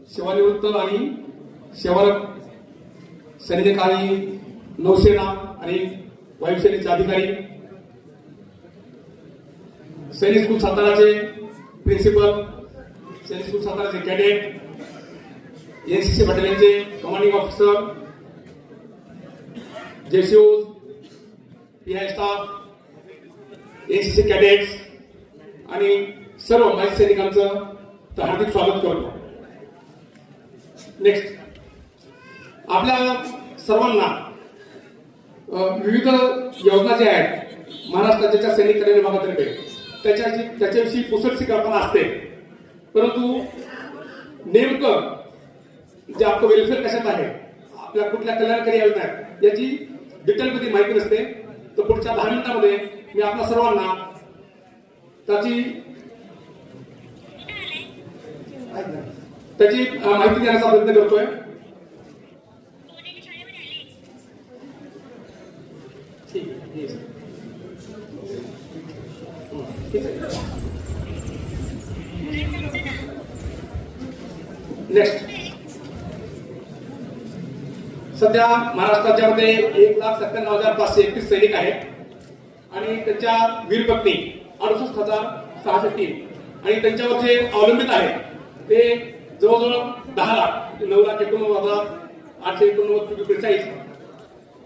सेवानिवृत्त आणि सेवारत सैनिक आणि नौसेना आणि वायुसेनेचे अधिकारी, सैनिक स्कूल साताराचे प्रिन्सिपल, सैनिक स्कूल साताराचे कॅडेट, एनसीसी बटालियनचे कमांडिंग ऑफिसर, जेसीओज, पीआय स्टाफ, एनसीसी कॅडेट्स आणि सर्व माजी सैनिकांचं तर हार्दिक स्वागत करतो. नेक्स्ट, आपल्या सर्वांना विविध योजना ज्या आहेत महाराष्ट्र राज्याच्या सैनिक कल्याण विभागातर्फे त्याच्याविषयी पुसटशी कल्पना असते, परंतु नेमकं जे आपलं वेलफेअर कशात आहे, आपल्या कुठल्या कल्याणकारी योजना आहेत याची डिटेलमध्ये माहिती नसते. तर पुढच्या 10 मिनिटांमध्ये मी आपल्या सर्वांना त्याची माहिती देण्याचा प्रयत्न करतोय. नेक्स्ट, सध्या महाराष्ट्र राज्यामध्ये 1,97,531 सैनिक आहेत आणि त्यांच्या वीर पत्नी 68,603 आणि त्यांच्यावर जे अवलंबित आहेत ते जवळजवळ 10 लाख 9,89,889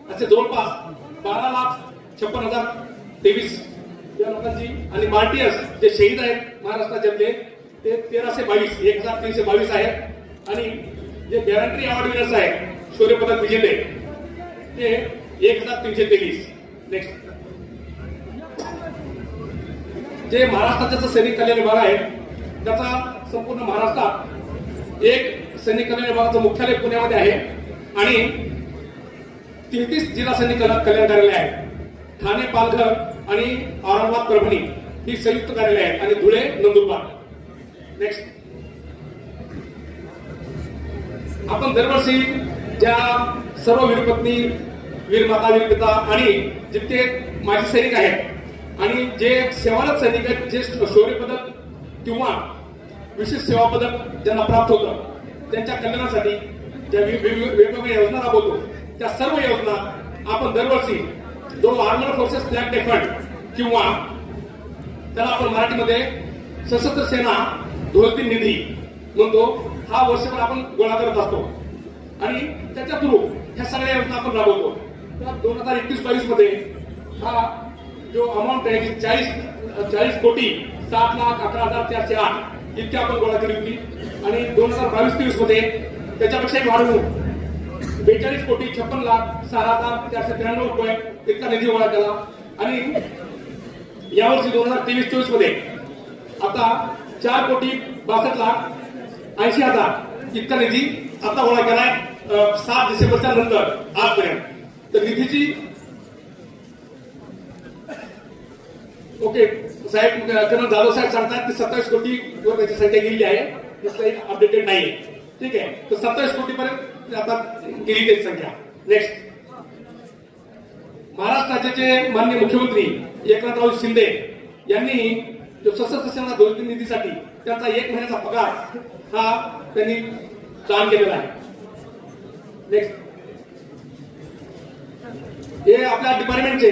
असे जवळपास 12,56,023 या लोकांची. आणि मार्टियर्स जे शहीद आहेत महाराष्ट्रातले ते 1,322 1,322 आहेत आणि जे गॅरंटी अवॉर्ड विनर्स आहेत शौर्य पदक विजेते ते 1,323. नेक्स्ट, जे महाराष्ट्राचा सैनिक कल्याण विभाग आहे त्याचा संपूर्ण महाराष्ट्रात एक सैनिक कल्याण विभागाचं मुख्यालय पुण्यामध्ये आहे आणि 33 जिल्हा सैनिक कल्याण कार्यालय आहेत. ठाणे, पालघर आणि औरंगाबाद, परभणी ही संयुक्त कार्यालय आहेत आणि धुळे, नंदुरबार. नेक्स्ट, आपण दरवर्षी ज्या सर्व वीरपत्नी, वीरमाता, वीरपिता आणि जितके माजी सैनिक आहेत आणि जे सेवारत सैनिक आहेत, जे शौर्य पदक किंवा विशेष सेवा पदक ज्यांना प्राप्त होतं त्यांच्या कल्याणासाठी ज्या वेगवेगळ्या योजना राबवतो त्या सर्व योजना आपण दरवर्षी जो armed forces flag day fund किंवा त्याला आपण मराठीमध्ये सशस्त्र सेना ध्वजदिन निधी म्हणतो, हा वर्षभर आपण गोळा करत असतो आणि त्याच्या थ्रू ह्या सगळ्या योजना आपण राबवतो. तर 2021-22 मध्ये हा जो अमाऊंट आहे 40 कोटी 7,11,408 इतकी आपण गोळा केली होती आणि 2022-23 मध्ये त्याच्यापेक्षाही वाढवून 42 कोटी 56,06,493 रुपये इतका निधी गोळा केला. आणि यावर्षी 2023-24 मध्ये आता 4 कोटी 62,80,000 इतका निधी आता गोळा केलाय 7 डिसेंबरच्या नंतर आजपर्यंत. तर निधीची ओके साहेब, कर्नल जाधव साहेब सांगतात की 27 कोटी वर त्याची संख्या गेलेली आहे, दुसरी अपडेटेड नाही. ठीक आहे, तर 27 कोटी पर्यंत आता गेली त्याची संख्या. नेक्स्ट, महाराष्ट्र राज्याचे माननीय मुख्यमंत्री एकनाथराव शिंदे यांनी जो सशस्त्र सेना ध्वजदिन निधीसाठी त्यांचा 1 महिन्याचा पगार हा त्यांनी दान केलेला आहे. नेक्स्ट, हे आपल्या डिपार्टमेंटचे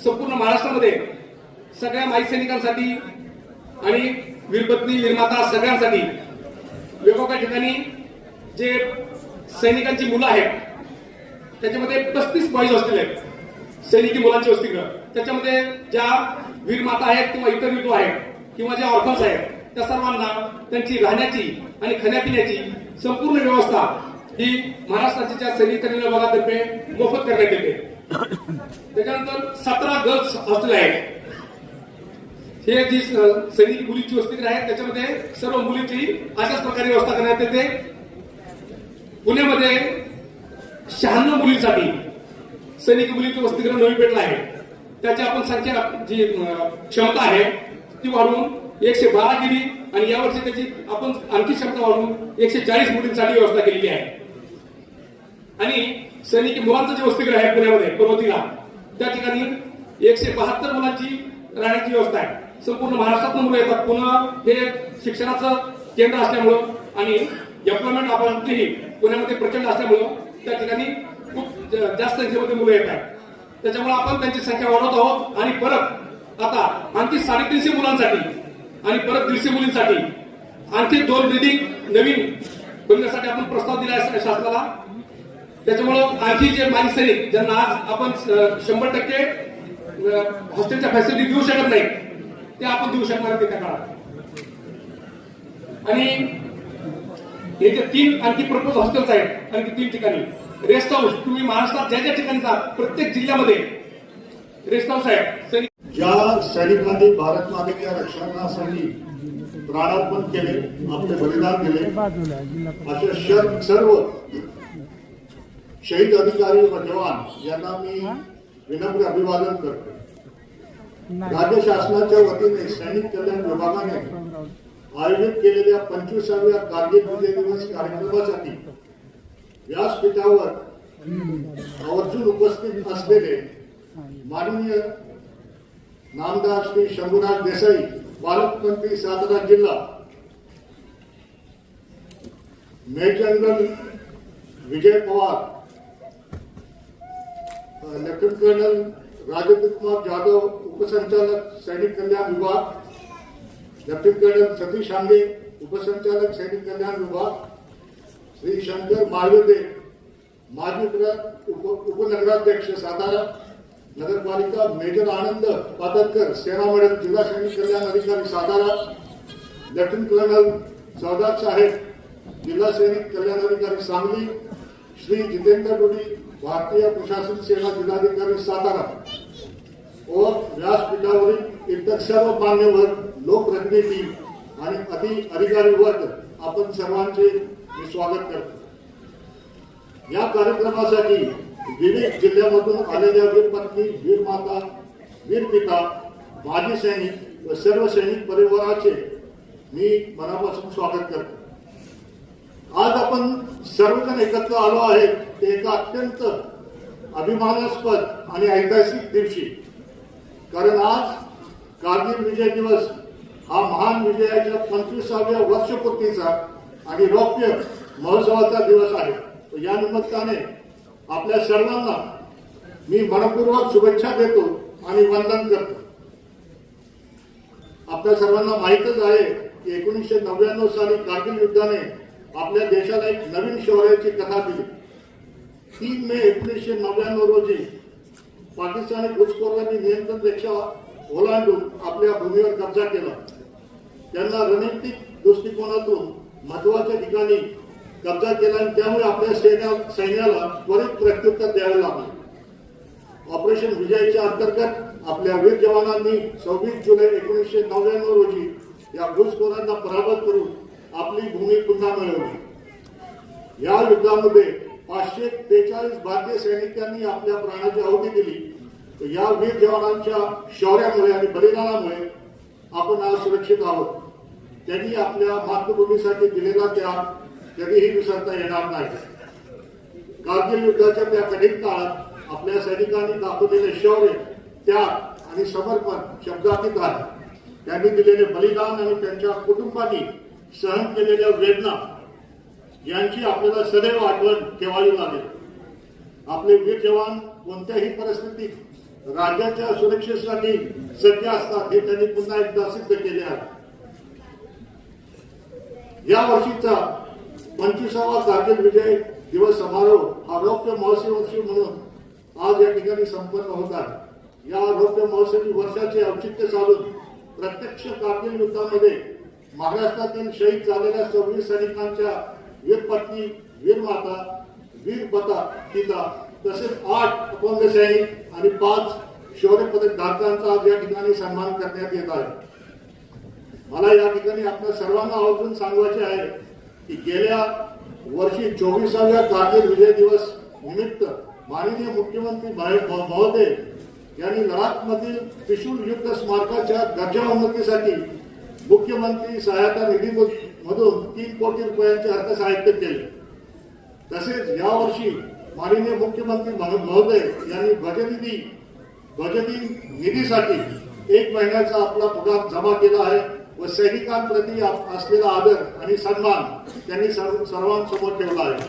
संपूर्ण महाराष्ट्रामध्ये सगळ्या माजी सैनिकांसाठी आणि वीरपत्नी, वीरमाता सगळ्यांसाठी वेगवेगळ्या ठिकाणी जे सैनिकांची मुलं आहेत त्याच्यामध्ये 35 बॉईज हॉस्टेल आहेत, सैनिकी मुलांचे वसतिगृह. त्याच्यामध्ये ज्या वीरमाता आहेत किंवा इतर विधवा आहेत किंवा ज्या ऑर्फन्स आहेत त्या सर्वांना त्यांची राहण्याची आणि खाण्यापिण्याची संपूर्ण व्यवस्था ही महाराष्ट्राच्या सैनिक कल्याण विभागातर्फे मोफत करण्यात येते. त्याच्यानंतर 17 गर्ल्स हॉस्टेल आहेत. हे जी सैनिक मुलींची वसतिगृह आहेत त्याच्यामध्ये सर्व मुलींची अशाच प्रकारे व्यवस्था करण्यात येते. पुण्यामध्ये 96 मुलींसाठी सैनिक मुलींची वसतिगृह नवी पेठला आहे. त्याची आपण संख्या जी क्षमता आहे ती वाढवून 112 केली आणि यावर्षी त्याची आपण आणखी क्षमता वाढवून 140 मुलींसाठी व्यवस्था केलेली आहे. आणि सैनिकी मुलांचं जे वसतिगृह आहे पुण्यामध्ये पर्वतीला त्या ठिकाणी 172 मुलांची राहण्याची व्यवस्था आहे. संपूर्ण महाराष्ट्रातून मुलं येतात. पुणे हे शिक्षणाचं केंद्र असल्यामुळं आणि एम्प्लॉयमेंट अपॉर्च्युनिटी पुण्यामध्ये प्रचंड असल्यामुळं त्या ठिकाणी खूप जास्त संख्येमध्ये मुलं येत आहेत. त्याच्यामुळे आपण त्यांची संख्या वाढवत आहोत आणि परत आता आणखी 350 मुलांसाठी आणि परत 150 मुलींसाठी आणखी 2 बिल्डिंग नवीन बनवण्यासाठी आपण प्रस्ताव दिला आहे शासनाला. त्याच्यामुळं आणखी जे माजी सैनिक ज्यांना आज आपण 100% हॉस्टेलच्या फॅसिलिटी देऊ शकत नाही ते आपण देऊ शकणार त्या काळात. आणि हे जे 3 आणखी प्रपोज हॉस्टेल्स आहेत आणखी 3 ठिकाणी रेस्ट हाऊस, तुम्ही महाराष्ट्रात ज्या ज्या ठिकाणी जा प्रत्येक जिल्ह्यामध्ये रेस्ट हाऊस आहेत. ज्या सैनिकांनी भारत मातेच्या रक्षणासाठी प्राणार्पण केले, आपले बलिदान दिले, अशा सर्व शहीद अधिकारी व जवान यांना मी विनम्र अभिवादन करतो. राज्य शासनाच्या वतीने सैनिक कल्याण विभागाने आयोजित केलेल्या 25व्या कारगिल विजय दिवस कार्यक्रमासाठी व्यासपीठावर आवर्जून उपस्थित असलेले माननीय नामदार श्री शंभूराज देसाई, पालकमंत्री सातारा जिल्हा, major general Vijay Pawar, lieutenant colonel Rajendra Kumar Jadhav, उपसंचालक सैनिक कल्याण विभाग, लेफ्टनंट कर्नल सतीश हांगे, उपसंचालक सैनिक कल्याण विभाग, श्री शंकर माळवेदे, माजी उपनगराध्यक्ष सातारा नगरपालिका, मेजर आनंद पादरकर, सेना मेडल, जिल्हा सैनिक कल्याण अधिकारी सातारा, लेफ्टनंट कर्नल सौदार साहेब, जिल्हा सैनिक कल्याण अधिकारी सांगली, श्री जितेंद्र डोडी, भारतीय प्रशासन सेवा जिल्हाधिकारी सातारा व व्यासपीठावरील इतर सर्व मान्यवर, लोकप्रतिनिधी आणि अधिकारी वर्ग, आपण सर्वांचे मी स्वागत करतो. या कार्यक्रमासाठी विविध जिल्ह्यामधून आलेल्या वीरपत्नी, वीरमाता, वीरपिता, माजी सैनिक व सर्व सैनिक परिवाराचे मी मनापासून स्वागत करतो. आज आपण सर्वजण एकत्र आलो आहे ते एका अत्यंत अभिमानास्पद आणि ऐतिहासिक दिवशी. कारण आज कारगिल विजय दिवस हा महान विजयाच्या 25व्या वर्षपूर्तीचा आणि रौप्य महोत्सवाचा दिवस आहे. या निमित्ताने आपल्या सर्वांना मी मनपूर्वक शुभेच्छा देतो आणि वंदन करतो. आपल्या सर्वांना माहीतच आहे की 1999 साली कारगिल युद्धाने आपल्या देशाला एक नवीन शौर्याची कथा दिली. 3 मे 1999 रोजी पाकिस्तानी घुसखोरांनी नियंत्रण रेषा ओलांडून आपल्या भूमीवर कब्जा केला. त्यांना रणनीतिक दृष्टिकोनातून महत्वाच्या ठिकाणी कब्जा केला आणि त्यामुळे आपल्या सैन्याला त्वरित प्रत्युत्तर द्यावे लागले. ऑपरेशन विजयच्या अंतर्गत आपल्या वीर जवानांनी 26 जुलै 1999 रोजी या घुसखोरांना पराभूत करून आपली भूमी पुन्हा मिळवली. या युद्धामध्ये 543 भारतीय सैनिकांनी आपल्या प्राणाची आहुती दिली. या वीर जवानांच्या शौर्यामुळे आणि बलिदानामुळे आपण आज सुरक्षित आहोत. त्यांनी आपल्या मातृभूमीसाठी दिलेला त्याग कधीही विसरता येणार नाही. कारगिल युद्धाच्या त्या कठीण काळात आपल्या सैनिकांनी दाखवलेले शौर्य, त्याग आणि समर्पण शब्दातीत आहे. त्यांनी दिलेले बलिदान आणि त्यांच्या कुटुंबांनी सहन केलेल्या वेदना यांची आपल्याला सदैव आठवण ठेवावी लागेल. आपले वीर जवान कोणत्याही परिस्थितीत राज्याच्या सुरक्षेसाठी सज्ज असतात हे त्यांनी पुन्हा एकदा सिद्ध केले आहे. या वर्षीचा 25वा कारगिल विजय दिवस समारोह हा रौप्य महोत्सवी वर्ष म्हणून आज या ठिकाणी संपन्न होत आहे. या रौप्य महोत्सवी वर्षाचे औचित्य साधून प्रत्यक्ष कारगिल युद्धामध्ये महाराष्ट्रातील शहीद झालेल्या 26 सैनिकांच्या वीरपत्नी, वीरमाता, वीरपिता तसेच 8 अपंग सैनिक आणि 5 शौर्य पदक धारकांचा आज या ठिकाणी सन्मान करण्यात येत आहे. मला या ठिकाणी आपल्या सर्वांना आवर्जून सांगायचे आहे की गेल्या वर्षी 24व्या कारगिल विजय दिवस निमित्त माननीय मुख्यमंत्री महोदय यांनी लडाखमधील त्रिशूल युद्ध स्मारकाच्या दर्जाउन्नतीसाठी मुख्यमंत्री सहायता निधीमधून 3 कोटी रुपयांचे अर्थसाहित्य केले. तसेच यावर्षी माननीय मुख्यमंत्री महोदय यांनी ध्वजनिधी निधीसाठी 1 महिन्याचा आपला पगार जमा केला आहे व व सैनिकांप्रती असलेला आदर आणि सन्मान त्यांनी सर्वांसमोर ठेवला आहे.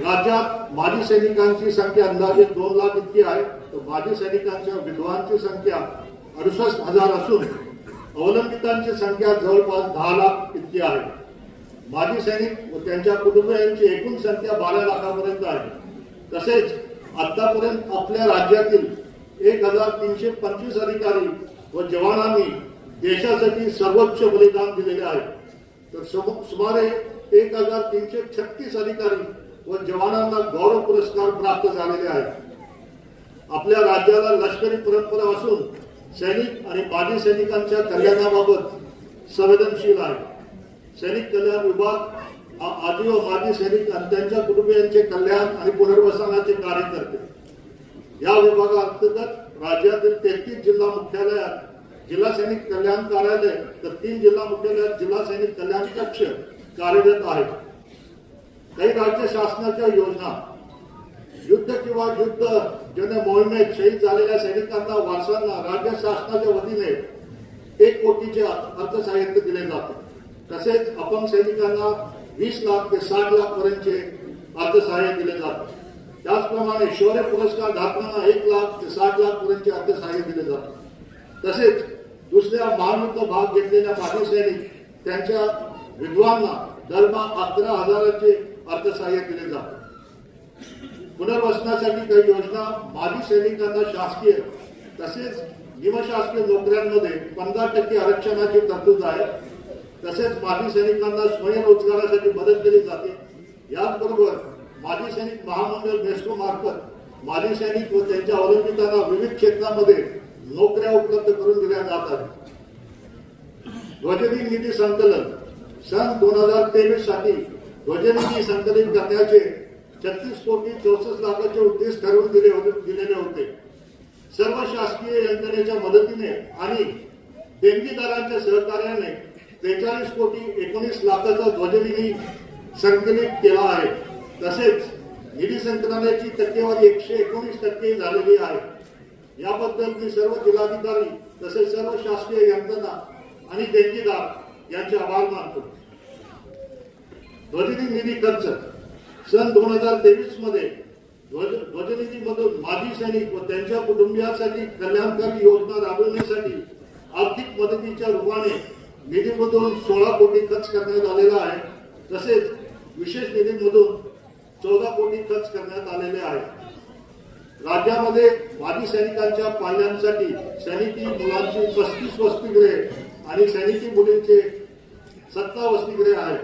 राज्यात माजी सैनिकांची संख्या अंदाजे 2 लाख इतकी आहे, तर माजी सैनिकांच्या विधवांची संख्या 68,000 असून अवलंबितांची संख्या जवळपास 10 लाख इतकी आहे. माजी सैनिक व त्यांच्या कुटुंबियांची एकूण संख्या 12 लाखापर्यंत आहे. तसेच आतापर्यंत आपल्या राज्यातील 1,325 अधिकारी व जवानांनी देशासाठी सर्वोच्च बलिदान दिलेले आहे. तर सुमारे 1,336 अधिकारी व जवानांना गौरव पुरस्कार प्राप्त झालेले आहेत. आपल्या राज्याला लष्करी परंपरा असून सैनिक आणि माजी सैनिकांच्या कल्याणाबाबत संवेदनशील आहे. सैनिक कल्याण विभाग आजी व माजी सैनिक आणि त्यांच्या कुटुंबियांचे कल्याण आणि पुनर्वसनाचे कार्य करते. या विभागाअंतर्गत राज्यातील 33 जिल्हा मुख्यालयात जिल्हा सैनिक कल्याण कार्यालय तर 3 जिल्हा मुख्यालयात जिल्हा सैनिक कल्याण कक्ष कार्यरत आहेत. काही राज्य शासनाच्या योजना युद्ध किंवा युद्ध जन्य मोहिमेत शहीद झालेल्या सैनिकांना वारसांना राज्य शासनाच्या वतीने 1 कोटीचे अर्थसहाय्य दिले जाते. तसेच अपंग सैनिकांना 20 लाख ते 60 लाख पर्यंतचे अर्थसहाय्य दिले जाते. त्याचप्रमाणे शौर्य पुरस्कार धारकांना 1 लाख ते 60 लाख पर्यंतचे अर्थसहाय्य दिले जाते. तसेच दुसऱ्या महायुद्धात भाग घेतलेल्या माजी सैनिक त्यांच्या विधवांना दरमहा 11,000चे अर्थसहाय्य दिले जाते. पुनर्वसनासाठी काही योजना माजी सैनिकांना शासकीय तसेच निमशासकीय नोकऱ्यांमध्ये 15% आरक्षणाची तरतूद आहे. तसेच माजी सैनिकांना स्वयंरोजगारासाठी मदत केली जाते. याचबरोबर माजी सैनिक महामंडळ मेस्को मार्फत माजी सैनिक व त्यांच्या अवलंबितांना विविध क्षेत्रामध्ये नोकऱ्या उपलब्ध करून दिल्या जात आहेत. ध्वजदिन निधी संकलन सन 2023 साठी ध्वजनिधी संकलित करण्याचे 36 कोटी 64 लाखाचे उद्देश ठरवून दिलेले होते. सर्व शासकीय यंत्रणेच्या मदतीने आणि देणगीदारांच्या सहकार्याने 43 कोटी 19 लाखाचा ध्वजनिधी संकलित केला आहे. तसेच निधी संकलनाची टक्केवारी 119% झालेली आहे. याबद्दल मी सर्व जिल्हाधिकारी तसेच सर्व शासकीय यंत्रणा आणि देणगीदार यांचे आभार मानतो. ध्वजनिधी निधी खर्च सन 2023 मध्ये ध्वजनिधीमधून माजी सैनिक व त्यांच्या कुटुंबियांसाठी कल्याणकारी योजना राबवण्यासाठी आर्थिक मदतीच्या रूपाने निधीमधून 16 कोटी खर्च करण्यात आलेला आहे. तसेच विशेष निधीमधून 14 कोटी खर्च करण्यात आलेले आहे. राज्यामध्ये माजी सैनिकांच्या पाल्यांसाठी सैनिकी मुलांची 35 वसतिगृहे आणि सैनिकी मुलींचे 17 वसतिगृहे आहेत.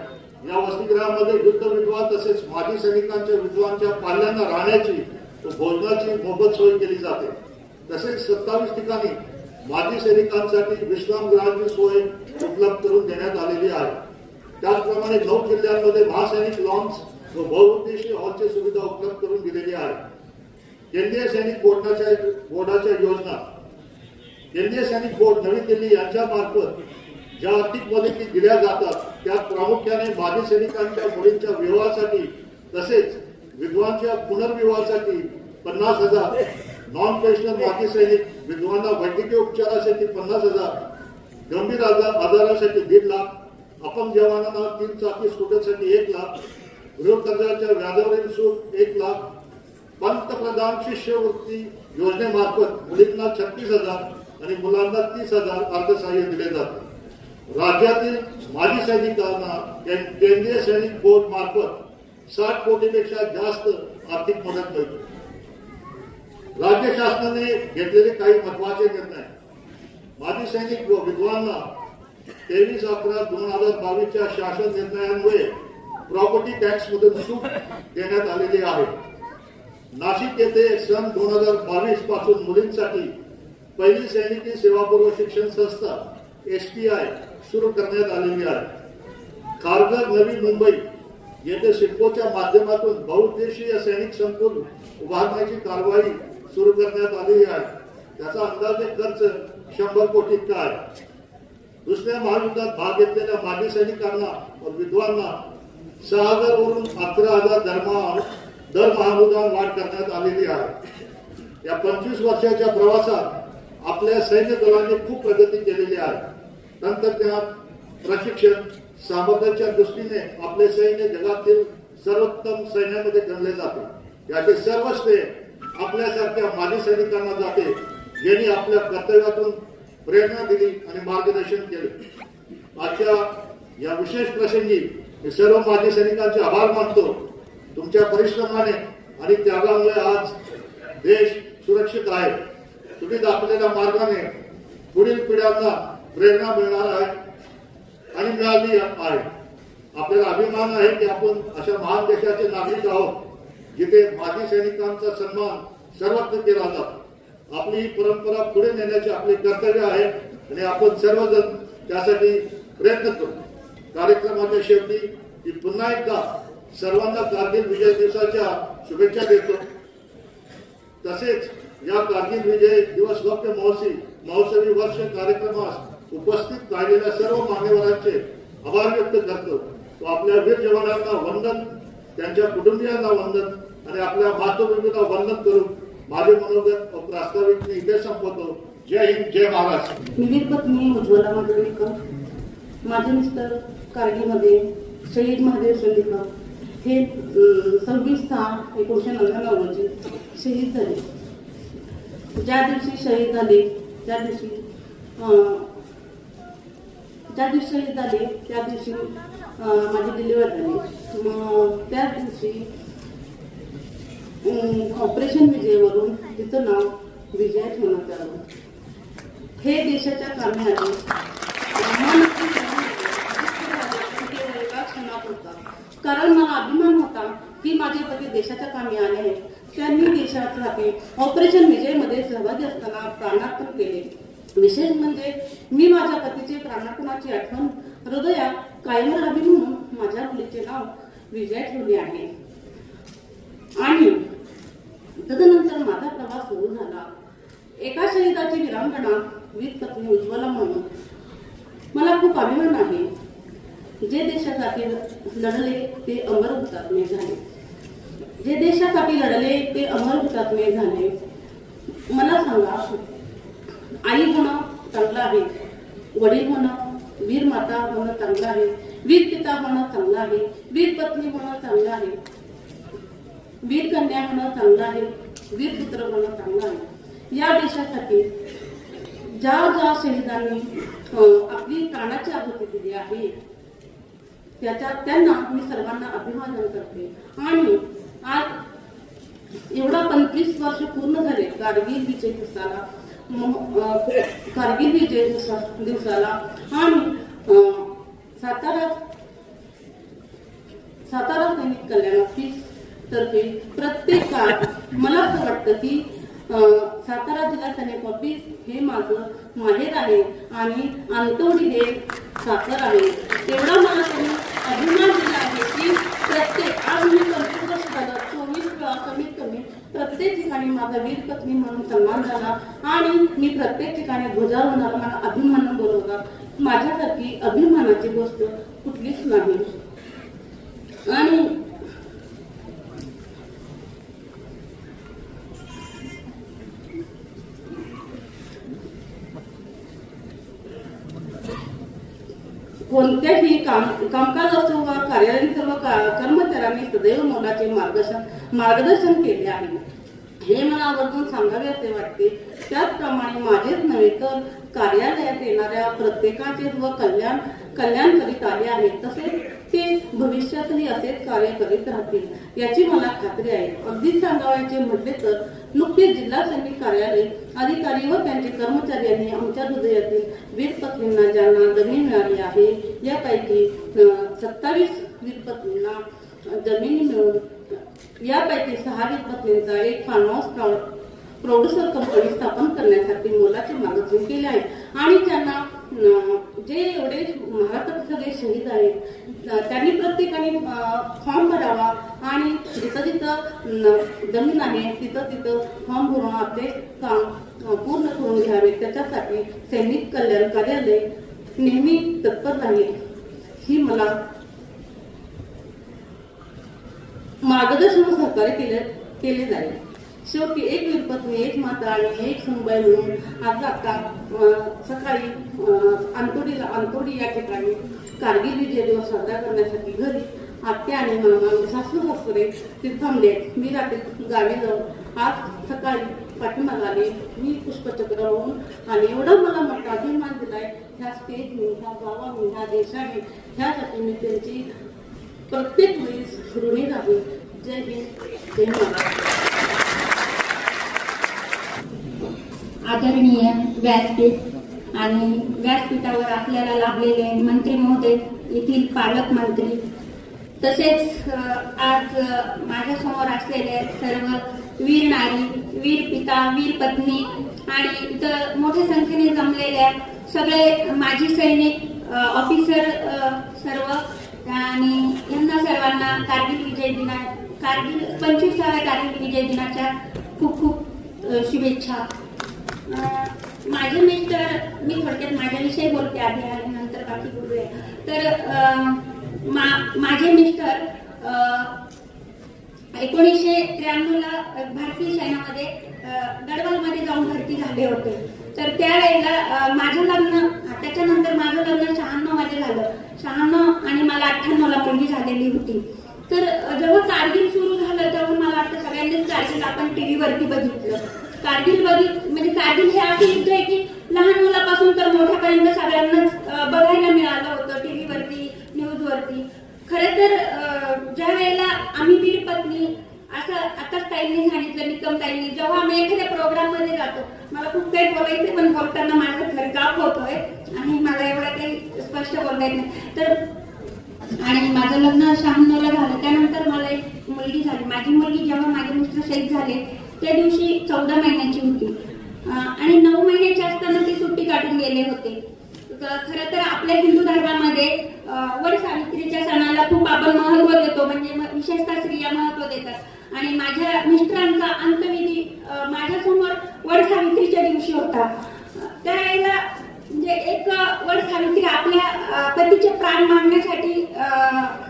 या वसतिगृहामध्ये युद्ध विधवा तसेच माजी सैनिकांच्या विधवांच्या पाल्यांना राहण्याची व भोजनाची मोफत सोय केली जाते. तसेच 27 ठिकाणी माजी सैनिकांसाठी विश्रामगृहाची सोय उपलब्ध करून देण्यात आलेली आहे. त्याचप्रमाणे 9 जिल्ह्यांमध्ये महासैनिक लॉन्स व बहुउद्देशीय हॉलची सुविधा उपलब्ध करून दिलेली आहे. केंद्रीय सैनिक बोर्डाच्या योजना केंद्रीय सैनिक बोर्ड नवी दिल्ली यांच्या मार्फत ज्या आर्थिक मदती दिल्या जातात त्यात प्रामुख्याने माजी सैनिकांच्या मुलींच्या विवाहासाठी तसेच विधवांच्या पुनर्विवाहासाठी 50,000, नॉन पेन्शनर माजी सैनिक विधवांना वैद्यकीय उपचारासाठी 50,000, गंभीर आजारासाठी 1.5 लाख, अपंग जवानांना 3 चाकी स्कूटरसाठी 1 लाख, गृह कर्जाच्या व्याजावरील सूट 1 लाख, पंतप्रधान शिष्यवृत्ती योजनेमार्फत मुलींना 36,000 आणि मुलांना 30,000 अर्थसहाय्य दिले जाते. राज्यातील माजी सैनिकांना केंद्रीय सैनिक बोर्ड मार्फत 60 कोटीपेक्षा जास्त आर्थिक मदत मिळते. राज्य शासनाने घेतलेले काही महत्वाचे निर्णय माजी सैनिक व विधवांना 23/11/2022 शासन निर्णयामुळे प्रॉपर्टी टॅक्स मधून सूट देण्यात आलेली आहे. नाशिक येथे सन 2022 पासून मुलींसाठी पहिली सैनिकी सेवापूर्व शिक्षण संस्था SPI सुरू करण्यात आलेली आहे. खारघर नवी मुंबई येथे सिडकोच्या माध्यमातून बहुउद्देशीय सैनिक संकुल उभारण्याची कारवाई सुरू करण्यात आलेली आहे. त्याचा अंदाजे खर्च 100 कोटी इतका आहे. दुसऱ्या महायुद्धात भाग घेतलेल्या माजी सैनिकांना व विधवांना 6,000 वरून 11,000 दरमहा अनुदान वाढ करण्यात आलेली आहे. या 25 वर्षाच्या प्रवासात आपल्या सैन्य दलाने खूप प्रगती केलेली आहे. तंत्रज्ञान, प्रशिक्षण, सामर्थ्याच्या दृष्टीने आपले सैन्य जगातील सर्वोत्तम सैन्यामध्ये गणले जाते. याचे सर्व श्रेय आपल्यासारख्या माजी सैनिकांना जाते, ज्यांनी आपल्या कर्तव्यातून प्रेरणा दिली आणि मार्गदर्शन केले. आजच्या या विशेष प्रसंगी मी सर्व माजी सैनिकांचे आभार मानतो. तुमच्या परिश्रमाने आणि त्यागामुळे आज देश सुरक्षित आहे. तुम्ही दाखवलेल्या मार्गाने पुढील पिढ्यांना प्रेरणा मिळणार आहे आणि मिळाली आहे. आपल्याला अभिमान आहे की आपण अशा महान देशाचे नागरिक आहोत, जिथे माजी सैनिकांचा सन्मान सर्वत्र केला जातो. आपली ही परंपरा पुढे नेण्याचे आपले कर्तव्य आहे आणि आपण सर्वजण त्यासाठी प्रयत्न करू. कार्यक्रमाच्या शेवटी मी पुन्हा एकदा सर्वांना कारगिल विजय दिवसाच्या शुभेच्छा देतो. तसेच या कारगिल विजय दिवस भव्य महोत्सवी वर्ष कार्यक्रमास उपस्थित राहिलेल्या सर्व मान्यवरांचे आभार व्यक्त करतो. तो आपल्या वीर जवानांना वंदन, त्यांच्या कुटुंबियांना वंदन आणि आपल्या मातृभूमीला वंदन करून माझे मनोगत व प्रास्ताविक मी इथे संपवतो. जय हिंद, जय महाराष्ट्र. मी वीरपत्नी उज्ज्वला माधुरीकर. माझे मिस्टर कारगिलमध्ये शहीद महादेव संदीकर हे 26/6/1999 रोजी शहीद झाले. ज्या दिवशी शहीद झाले त्या दिवशी माझी डिलिव्हरी झाली. मग त्याच दिवशी ऑपरेशन विजयवरून तिचं नाव विजय ठेवण्यात आलं. हे देशाच्या कामी आले. एका क्षणात होता, कारण मला अभिमान होता की माझे पती देशाच्या कामी आले आहेत. त्यांनी देशासाठी ऑपरेशन विजयमध्ये सहभागी असताना प्राणार्पण केले. विशेष म्हणजे मी माझ्या पतीचे प्राणार्पणाची आठवण हृदयात कायम राहावी म्हणून माझ्या मुलीचे नाव विजय ठेवले आहे. आणि तदनंतर माझा प्रवास सुरू झाला. एका शहीदाची वीरांगणा वीरपत्नी उज्ज्वला म्हणून मला खूप अभिमान आहे. जे देशासाठी लढले ते अमर हुतात्मे झाले. जे देशासाठी लढले ते अमर हुतात्मे झाले. मला सांगा, आई होणं चांगलं आहे, वडील होणं, वीर माता होणं चांगलं आहे, वीर पिता होणं चांगलं आहे, वीर पत्नी होणं चांगलं आहे, वीर कन्या होणं चांगलं आहे, वीर पुत्र होणं चांगलं आहे. या देशासाठी ज्या शहीदांनी आपली प्राणाची आहुती दिली आहे त्यांना मी सर्वांना अभिवादन करते. आणि आज एवढा 25 वर्ष पूर्ण झाले कारगिल विजय दिवसाला आणि सातारा सैनिक कल्याण ऑफिस तर्फे प्रत्येक मला असं वाटतं की सातारा जिल्हा सैनिक ऑफिस हे माझं माहेर आहे आणि अंतवडी हे सातारा आहे. एवढा मला त्यांनी अभिमान दिला आहे की प्रत्येक आज मी 25 वर्ष झालं 24 वेळा कमीत कमी प्रत्येक ठिकाणी माझा वीरपत्नी म्हणून सन्मान झाला आणि मी प्रत्येक ठिकाणी ध्वजारोहणाला मला अभिमान बोलवला. माझ्यासारखी अभिमानाची गोष्ट कुठलीच नाही. आणि कोणत्याही कामकाज असो वा कार्यालयीन सर्व कर्मचाऱ्यांनी सदैव मोलाचे मार्गदर्शन केले आहे. हे मला आवर्जून सांगावे असे वाटते. त्याचप्रमाणे माझेच नव्हे तर कार्यालयात येणाऱ्या प्रत्येकाचे व कल्याण करीत आले आहे. तसेच ते भविष्यातही असेच कार्य करीत राहतील याची मला खात्री आहे. अगदी सांगायचे म्हटले तर नुकतेच जिल्हा सैनिक कार्यालय अधिकारी व त्यांचे कर्मचारी यांनी आमच्या हृदयातील वीरपत्नींना ज्यांना जमीन मिळाली आहे यापैकी 27 वीरपत्नींना जमिनी मिळून यापैकी 6 वीरपत्नींचा एक फार्म हाऊस प्रोड्युसर कंपनी स्थापन करण्यासाठी मोलाचे मार्गदर्शन केले आहे. आणि त्यांना जे एवढे महाराष्ट्रात सगळे शहीद आहेत त्यांनी प्रत्येकाने फॉर्म भरावा आणि जिथं जिथं जमीन आहे तिथं फॉर्म भरून आपले काम पूर्ण करून घ्यावे. त्याच्यासाठी सैनिक कल्याण कार्यालय नेहमी तत्पर राहील ही मला मार्गदर्शन सहकार्य केले जाईल. शेवटी एक वीरपत्नी, एक माता आणि एक सुनबाई म्हणून आज आता सकाळी अंतोडी या ठिकाणी कारगिल विजय दिवस साजरा करण्यासाठी घरी आत्या आणि मामा सासू सासरे ते थांबले. मी रात्री गावी जाऊन आज सकाळी पाठीमाग आले. मी पुष्पचक्र होऊन आणि एवढा मला मोठा अभिमान दिलाय ह्या स्टेटने, ह्या गावाने, ह्या देशाने. ह्यासाठी मी त्यांची प्रत्येक वेळी ऋणी राहावी. जय हिंद, जय महाराष्ट्र. आदरणीय व्यासपीठ आणि व्यासपीठावर आपल्याला लाभलेले मंत्री महोदय, येथील पालकमंत्री, तसेच आज माझ्यासमोर असलेले सर्व वीर नारी, वीर पिता, वीर पत्नी आणि इतर मोठ्या संख्येने जमलेल्या सगळे माजी सैनिक, ऑफिसर सर्व आणि यांना सर्वांना कारगिल 25व्या कारगिल विजय दिनाच्या खूप खूप शुभेच्छा. माझे मिस्टर, मी थोडक्यात माझ्याविषयी बोलते आधी आणि नंतर बाकी बोलूया. तर माझे मिस्टर 1993ला भारतीय सैन्यामध्ये गडवालमध्ये जाऊन भरती झाले होते. तर त्यावेळेला माझं लग्न, त्याच्यानंतर माझं लग्न 96 मध्ये झालं. 96 आणि मला 98ला मुलगी झालेली होती. तर जेव्हा कारगिल सुरू झालं तेव्हा मला वाटतं सगळ्यांनीच कारगिल आपण टीव्हीवरती बघितलं. म्हणजे कारगिल हे असं युद्ध आहे की लहान मुलापासून तर मोठ्यापर्यंत सगळ्यांनाच बघायला मिळालं होतं टीव्हीवरती, न्यूजवरती. खरं तर ज्या वेळेला आम्ही वीर पत्नी, असं आताच ताईंनी सांगितलं, निकम ताईंनी, जेव्हा आम्ही एखाद्या प्रोग्राम मध्ये जातो, मला खूप काही बोलायचं पण बोलताना माझा थरकाप होतोय आणि मला एवढं काही स्पष्ट बोलता येत नाही. तर आणि माझं लग्न 96ला झालं. त्यानंतर मला एक मुलगी झाली. माझी मुलगी जेव्हा माझे मिस्टर शहीद झाले त्या दिवशी 14 महिन्याची होती आणि 9 महिन्याची असताना ती सुट्टी काढून गेले होते. खरं तर आपल्या हिंदू धर्मामध्ये वड सावित्रीच्या सणाला खूप आपण महत्व देतो, म्हणजे विशेषतः स्त्रिया महत्व देतात. आणि माझ्या मिस्टरांचा अंत्यविधी माझ्यासमोर वड सावित्रीच्या दिवशी होता. त्यावेळेला म्हणजे एक वड सावित्री आपल्या पतीचे प्राण मागण्यासाठी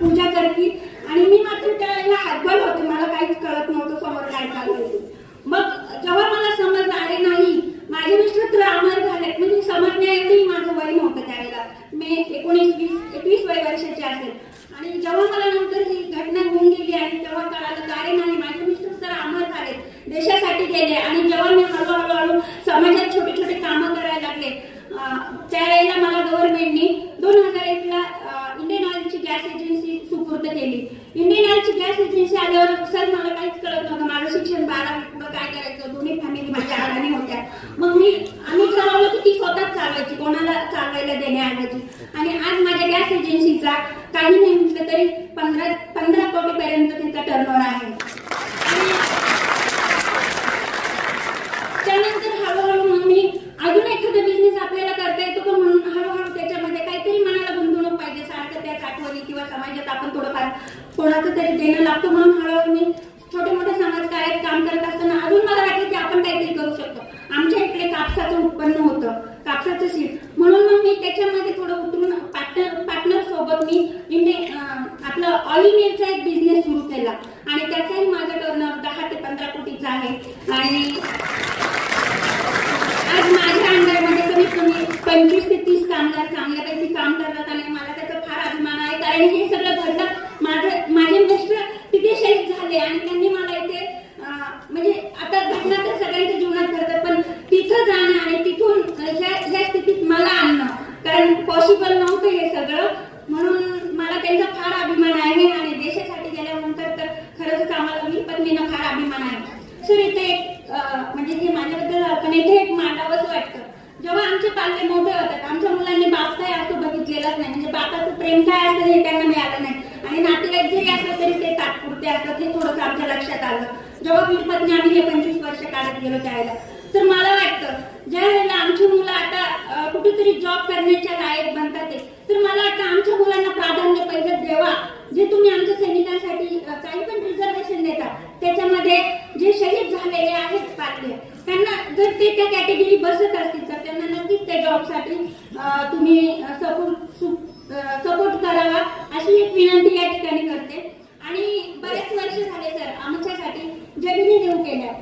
पूजा करतील आणि मी मात्र त्यावेळेला हातबल होते, मला काहीच कळत नव्हतं समोर काय चालू होतं. मग जेव्हा मला समजलं, अरे नाही, माझे मिस्टर तर अमर झालेत, म्हणजे समजण्याएवढी माझं वय नव्हतं त्यावेळेला. मी 19-20 वर्षाची असेल. आणि जेव्हा मला नंतर ही घटना होऊन गेली आणि तेव्हा कळालं की अरे नाही, माझे मिस्टर तर अमर झाले, देशासाठी गेले. आणि जेव्हा मी हळूहळू समाजात छोटे छोटे कामं करायला लागले, त्यावेळेला मला गव्हर्नमेंटनी 2001ला इंडियन ऑइलची गॅस एजन्सी सुपूर्द केली. इंडियन ऑइलची गॅस एजन्सी आल्यावर सर मला काहीच कळत नव्हतं. माझं शिक्षण 12वी पुढं काय करायचं, दोन्ही फॅमिली माझ्या अडाणी होत्या. मग आम्ही ठरवलं की ती स्वतःच चालवायची, कोणाला चालवायला देण्याऐवजी. आणि आज माझ्या गॅस एजन्सीचा काही नाही म्हटलं तरी 15 कोटीपर्यंत तिचा टर्नओव्हर आहे. त्यानंतर हळूहळू मग मी अजून एखादा बिझनेस आपल्याला करता येतो का म्हणून हळूहळू त्याच्यामध्ये काहीतरी मनाला गुंतवणूक पाहिजे, सारखं त्याच आठवणी किंवा समाजात आपण थोडंफार कोणाचं तरी देणं लागतं. म्हणून हळूहळू मी छोटे मोठे समाजकार्यात काम करत असताना अजून मला वाटलं की आपण काहीतरी करू शकतो. आमच्या इकडे कापसाचं उत्पन्न होतं, कापसाचं सीड, म्हणून मग मी त्याच्यामध्ये थोडं उतरून पार्टनर सोबत मी आपलं ऑइल मिलचा एक बिझनेस सुरू केला आणि त्याचाही माझं टर्नओव्हर 10 ते 15 कोटीचा आहे. आणि आज माझ्या अंडरमध्ये कमीत कमी 25 ते 30 कामगार चांगल्यापैकी काम करतात आणि मला त्याचा फार अभिमान आहे. कारण हे सगळं घडलं, माझे मिस्टर तिथे शहीद झाले आणि त्यांनी मला इथे म्हणजे आता घटना तर सगळ्यांच्या जीवनात घडतात, पण तिथं जाणं आणि तिथून ह्या स्थितीत मला आणणं, कारण पॉसिबल नव्हतं हे सगळं. म्हणून मला त्यांचा फार अभिमान आहे आणि देशासाठी गेल्यानंतर तर खरंच आम्हाला वीर पत्नीनं फार अभिमान आहे. सर इथे एक म्हणजे जे माझ्याबद्दल पण इथे एक मांडावंच वाटतं. जेव्हा आमचे पाल्ले मोठे होतात, आमच्या मुलांनी बाप काय असतो बघितलेलाच नाही, म्हणजे बापाचं प्रेम काय असतं हे त्यांना मिळालं नाही. आणि नातेवाईक जरी असलं तरी ते तात्पुरते असतात, हे थोडंसं आमच्या लक्षात आलं जेव्हा वीर पत्नी आम्ही हे 25 वर्ष काढत गेलो त्यावेळेला. तर मला वाटतं ज्या वेळेला आमची मुलं आता कुठेतरी जॉब करण्याच्या लायक बनतात, तर मला वाटतं आमच्या मुलांना प्राधान्य पहिलं देवा. जे तुम्ही आमच्या सैनिकांसाठी काही पण रिझर्वेशन देता, त्याच्यामध्ये जे शहीद झालेले आहेत पाल्ले, त्यांना जर ते त्या कॅटेगरी बसत असतील तर त्यांना नक्कीच त्या जॉबसाठी तुम्ही सपोर्ट करावा अशी एक विनंती या ठिकाणी करते. आणि बरेच वर्ष झाले सर आमच्यासाठी जमिनी देऊ केल्या.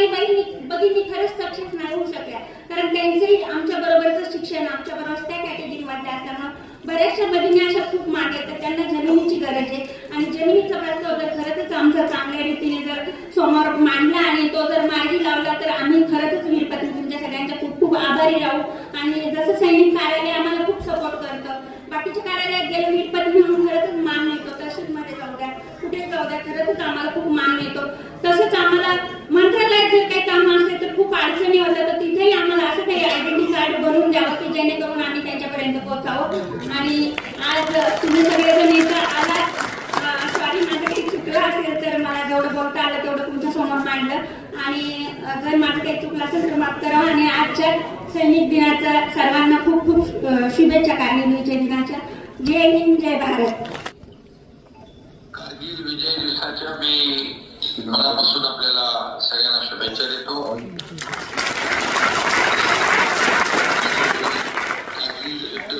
काही भगिनी खरंच सक्सेस नाही होऊ शकल्या, कारण त्यांचंही आमच्या बरोबरचं शिक्षण, आमच्या बरोबर त्या कॅटेगरीमधल्या असल्यामुळे बऱ्याचशा भगिनी अशा खूप मागे येतात, त्यांना जमिनीची गरज आहे. आणि जमिनीचा प्रस्ताव जर खरंच आमचा चांगल्या रीतीने जर समोर मांडला आणि तो जर मार्गी लावला तर आम्ही खरंच वीरपत्नी तुमच्या सगळ्यांच्या खूप खूप आभारी राहू. आणि जसं सैनिक कार्यालय आम्हाला खूप सपोर्ट करतं, बाकीच्या कार्यालयात गेलो वीरपत्नी म्हणून खरंच मान मिळतो, तहसीलमध्ये जाऊ द्या, कुठे जाऊ द्या, खरंच आम्हाला खूप मान मिळतो. तसंच आम्हाला मंत्रालयात जर काही काम असेल तर खूप अडचणी होतात, तर तिथेही आम्हाला असं काही आयडेंटिटी कार्ड बनवून द्यावं की जेणेकरून आम्ही त्यांच्यापर्यंत पोहोचावं. आणि आज तुम्ही सगळेजण इथं आलात, सॉरी माझं काही चुकलं असेल तर मला जेवढं बोलता आलं तेवढं तुमच्या समोर मांडलं. आणि जर माझं काही चुकलं असेल तर माफ करा. आणि आजच्या सैनिक दिनाच्या सर्वांना खूप खूप शुभेच्छा, कारगिल विजय दिनाच्या. जय हिंद, जय भारत. कारगिल विजय दिवसाच्या मी मनापासून आपल्याला सगळ्यांना शुभेच्छा देतो. कारगिल युद्ध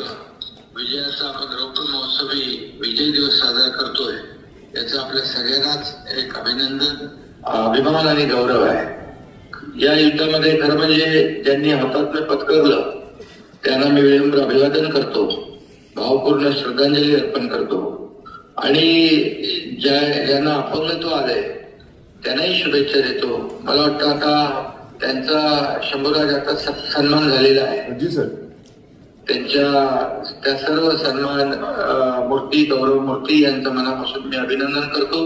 विजयाचा आपण रौप्य महोत्सवी विजय दिवस साजरा करतोय, याचं आपल्या सगळ्यांनाच एक अभिनंदन, अभिमान आणि गौरव आहे. या युद्धामध्ये खरं म्हणजे ज्यांनी हातातलं पत्करलं त्यांना मी विनम्र अभिवादन करतो, भावपूर्ण श्रद्धांजली अर्पण करतो. आणि ज्यांना अपंगत्व आलंय त्यांनाही शुभेच्छा देतो. मला वाटतं आता त्यांचा शंभूराजाचा सन्मान झालेला आहे. जी सर. त्या सर्व सन्मान मूर्ती, गौरव मूर्ती यांचं मनापासून मी अभिनंदन करतो.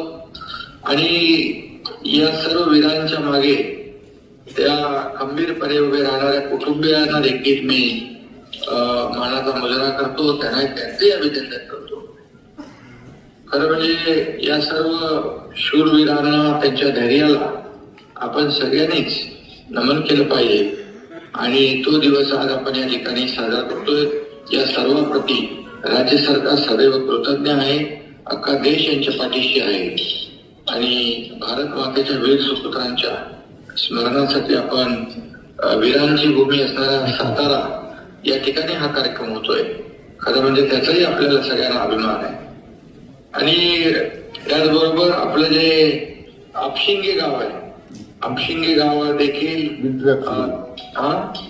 आणि या सर्व वीरांच्या मागे त्या खंबीरपणे उभे राहणाऱ्या कुटुंबियांना देखील मी मानाचा मुजरा करतो, त्यांना त्यांचेही अभिनंदन करतो. खरं म्हणजे या सर्व शूरवीरांना, त्यांच्या धैर्याला आपण सगळ्यांनीच नमन केलं पाहिजे. आणि तो दिवस आज आपण या ठिकाणी साजरा करतोय. या सर्वांप्रती राज्य सरकार सदैव कृतज्ञ आहे. अख्खा देश यांच्या पाठीशी आहे. आणि भारत मातेच्या वीर सुपुत्रांच्या स्मरणासाठी आपण वीरांची भूमी असणारा सातारा या ठिकाणी हा कार्यक्रम होतोय. खरं म्हणजे त्याचाही आपल्याला सगळ्यांना अभिमान आहे. आणि त्याचबरोबर आपलं जे आपशिंगे गाव आहे, आपशिंगे गाव देखील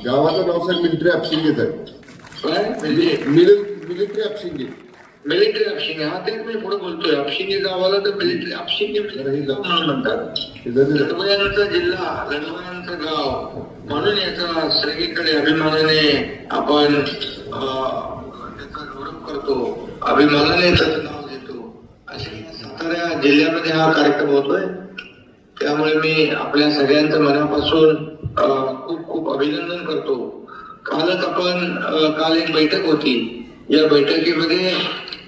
गावाचं नाव सर मिलिटरी आपशिंगेच आहे. Military Apshinge, military Apshinge. हा तेच मी पुढे बोलतोय. आपशिंगे गावाला तर मिलिटरी आपशिंगे म्हणून म्हणतात. लढवयांचा जिल्हा, लढवयांचं गाव म्हणून याचा सगळीकडे अभिमानाने आपण त्याचा गौरव करतो, अभिमानाने त्याचं नाव देतो. असे सातारा जिल्ह्यामध्ये हा कार्यक्रम होतोय. त्यामुळे मी आपल्या सगळ्यांचं मनापासून खूप खूप अभिनंदन करतो. काल एक बैठक होती. या बैठकीमध्ये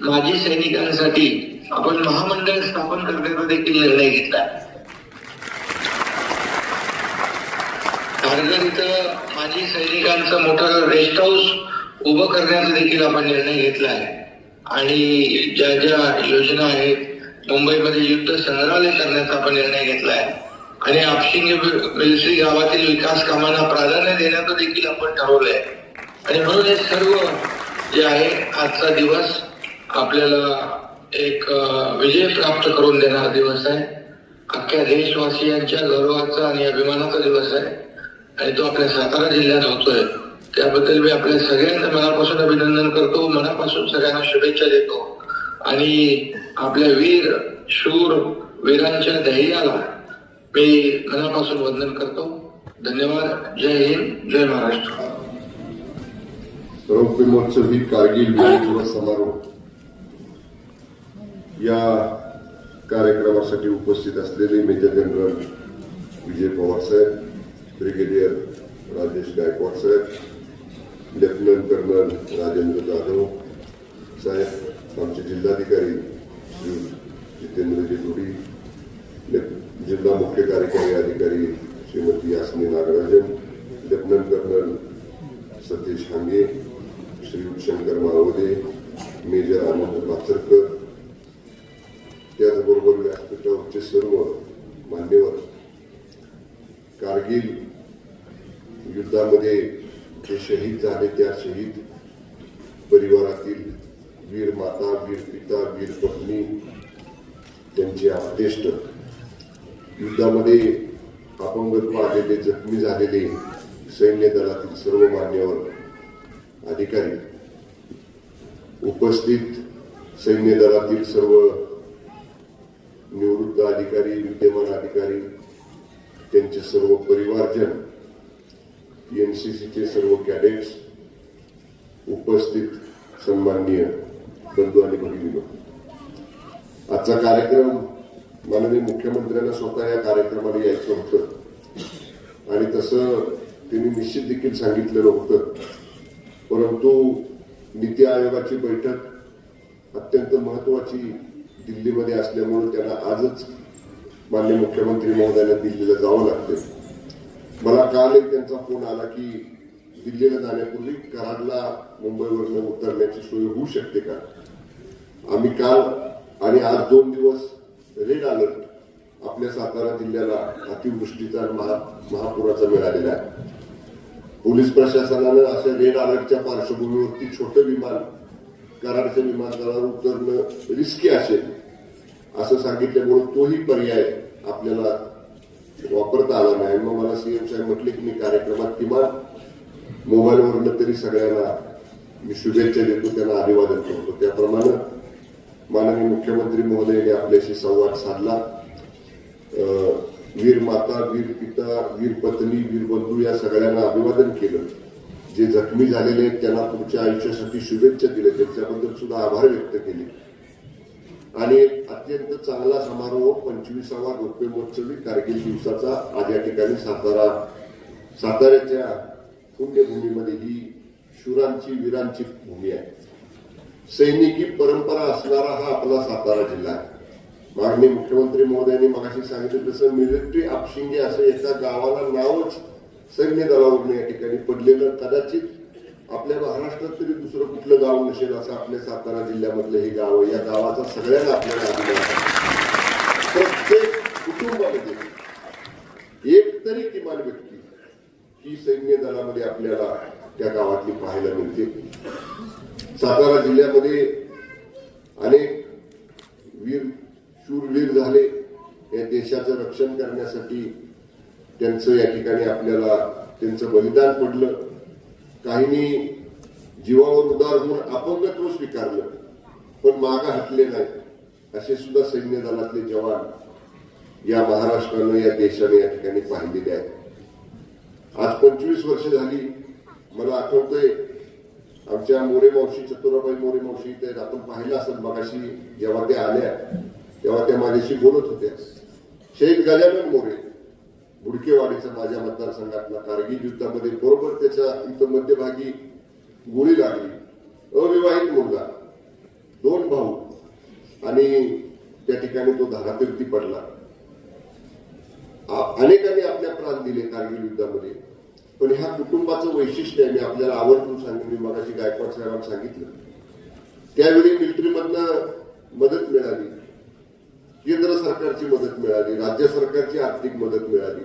माजी सैनिकांसाठी आपण महामंडळ स्थापन करण्याचा देखील निर्णय घेतला. कारगिल इथं माजी सैनिकांचं मोठं रेस्ट हाऊस उभं करण्याचा देखील आपण निर्णय घेतला आहे. आणि ज्या ज्या योजना आहेत, मुंबईमध्ये युद्ध संग्रहालय करण्याचा आपण निर्णय घेतला आहे. आणि आपशिंगे मिलिटरी गावातील विकास कामांना प्राधान्य देण्याचं देखील आपण ठरवलंय. आणि म्हणून हे सर्व जे आहे, आजचा दिवस आपल्याला एक विजय प्राप्त करून देणारा दिवस आहे. अख्ख्या देशवासियांच्या गौरवाचा आणि अभिमानाचा दिवस आहे. आणि तो आपल्या सातारा जिल्ह्यात होतोय. त्याबद्दल मी आपल्या सगळ्यांचं मनापासून अभिनंदन करतो, मनापासून सगळ्यांना शुभेच्छा देतो. आणि आपल्या वीर शूर वीरांच्या धैर्याला मी मनापासून वंदन करतो. धन्यवाद. जय हिंद, जय महाराष्ट्र. रौप्य महोत्सवी कारगिल विजय दिवस समारोह या कार्यक्रमासाठी उपस्थित असलेले मेजर जनरल विजय पवार साहेब, ब्रिगेडियर राजेश गायकवाड साहेब, लेफ्टनंट कर्नल राजेंद्र जाधव साहेब, आमचे जिल्हाधिकारी श्री जितेंद्रजी जोडी, जिल्हा मुख्य कार्यकारी अधिकारी Shrimati Yasmi Nagarajan, lieutenant colonel Satish Hange, Shri Shankar Malavade, major Anand Pacharkar, त्याचबरोबर व्यासपीठावरचे सर्व मान्यवर. कारगिल युद्धामध्ये जे शहीद झाले त्या शहीद परिवारातील वीर माता, वीर पिता, वीर पत्नी, त्यांचे आप्तेष्ट, युद्धामध्ये अपंगत्व आलेले जखमी झालेले सैन्य दलातील सर्व मान्यवर अधिकारी, उपस्थित सैन्य दलातील सर्व निवृत्त अधिकारी, विद्यमान अधिकारी, त्यांचे सर्व परिवारजन, एनसीसीचे सर्व कॅडेट्स, उपस्थित सन्माननीय बंधू आणि भगिनी, आजचा कार्यक्रम माननीय मुख्यमंत्र्यांना स्वतः या कार्यक्रमाला यायचं होतं आणि तसं त्यांनी निश्चित देखील सांगितलेलं होतं, परंतु नीती आयोगाची बैठक अत्यंत महत्वाची दिल्लीमध्ये असल्यामुळे त्यांना आजच माननीय मुख्यमंत्री महोदयांना दिल्लीला जावं लागतं. मला काल त्यांचा फोन आला की दिल्लीला जाण्यापूर्वी कराडला मुंबईवरनं उतरण्याची सोय होऊ शकते का. आम्ही काल आणि आज 2 दिवस रेड अलर्ट आपल्या सातारा जिल्ह्याला अतिवृष्टीचा महापुराचा मिळालेला आहे. पोलीस प्रशासनानं अशा रेड अलर्टच्या पार्श्वभूमीवरती छोटं विमान कराडच्या विमानतळावर उतरणं रिस्की असेल असं सांगितल्यामुळे तोही पर्याय आपल्याला वापरता आला नाही. मग मला सीएम साहेब म्हटले की मी कार्यक्रमात किमान मोबाईलवरनं तरी सगळ्यांना मी शुभेच्छा देतो, त्यांना अभिवादन करतो. त्याप्रमाणे माननीय मुख्यमंत्री महोदयांनी आपल्याशी संवाद साधला. वीर माता, वीर पिता, वीर पत्नी, वीर बंधू या सगळ्यांना अभिवादन केलं. जे जखमी झालेले आहेत त्यांना पुढच्या आयुष्यासाठी शुभेच्छा दिल्या, त्यांच्याबद्दल सुद्धा आभार व्यक्त केले आणि अत्यंत चांगला समारोह 25वा रौप्य महोत्सवी कारगिल दिवसाचा आज या ठिकाणी साताऱ्याच्या पुण्यभूमीमध्ये ही शूरांची वीरांची भूमी आहे. सैनिकी परंपरा असणारा हा आपला सातारा जिल्हा आहे. माननीय मुख्यमंत्री महोदयांनी मगाशी सांगितलं तसं मिलिटरी आपशिंगे असं एका गावाला नावच सैन्य दलावरून या ठिकाणी पडलेलं, कदाचित आपल्या महाराष्ट्रात तरी दुसरं कुठलं गाव नसेल असं आपल्या सातारा जिल्ह्यामधलं हे गाव. या गावाचा सगळ्यांना आपल्याला अभिमान आहे. प्रत्येक कुटुंबामध्ये एक तरी किमान व्यक्ती ही सैन्य दलामध्ये आपल्याला त्या गावातली पाहायला मिळते. सातारा जिल्ह्यामध्ये अनेक शूरवीर झाले. या देशाचं रक्षण करण्यासाठी त्यांचं या ठिकाणी आपल्याला त्यांचं बलिदान पडलं. काहींनी जीवावर उदार होऊन अपंगत्व स्वीकारलं पण मागं हटले नाही. असे सुद्धा सैन्य दलातले जवान या महाराष्ट्रानं, या देशाने या ठिकाणी पाहिलेले आहेत. आज 25 वर्ष झाली. मला आठवतंय आमच्या मोरे मावशी, चतुराबाई मोरे मावशी, तर आपण पाहिलं असेल मगाशी जेव्हा त्या आल्या तेव्हा त्या माझ्याशी बोलत होत्या. शहीद गजानन मोरे, बुडकेवाडीचा माझ्या मतदारसंघातला, कारगिल युद्धामध्ये बरोबर त्याच्या इथं मध्यभागी गोळी लागली. अविवाहित मुलगा, 2 भाऊ आणि त्या ठिकाणी तो धारातीर्थी पडला. अनेकांनी आपल्या प्राण दिले कारगिल युद्धामध्ये. पण ह्या कुटुंबाचं वैशिष्ट्य आहे, मी आपल्याला आवर्जून सांगेन. मी मगाशी गायकवाड साहेबांना सांगितलं त्यावेळी मिलिटरीमधनं मदत मिळाली, केंद्र सरकारची मदत मिळाली, राज्य सरकारची आर्थिक मदत मिळाली.